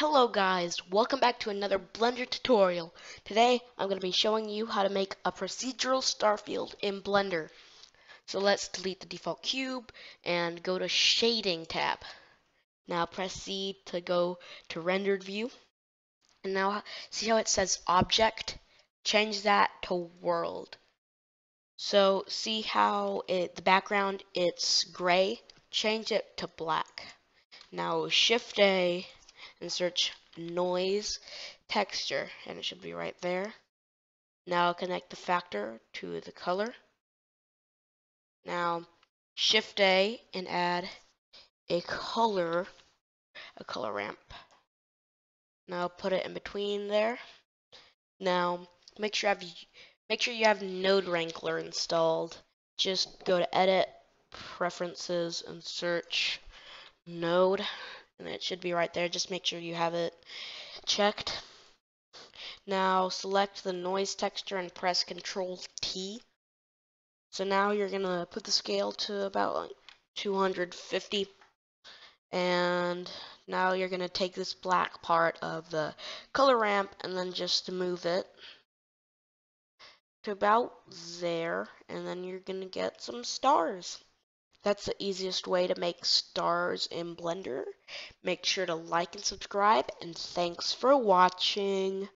Hello guys, welcome back to another Blender tutorial. Today I'm going to be showing you how to make a procedural star field in Blender. So let's delete the default cube and go to Shading tab. Now press C to go to Rendered View. And now see how it says Object? Change that to World. So see how the background it's gray? Change it to black. Now Shift A and search noise texture, and it should be right there. Now connect the factor to the color. Now Shift A and add a color ramp. Now put it in between there. Now make sure you have Node Wrangler installed. Just go to Edit, Preferences, and search Node, and it should be right there. Just make sure you have it checked. Now select the noise texture and press Ctrl T. So now you're gonna put the scale to about 250, and now you're gonna take this black part of the color ramp and then just move it to about there, and then you're gonna get some stars. That's the easiest way to make stars in Blender. Make sure to like and subscribe, and thanks for watching.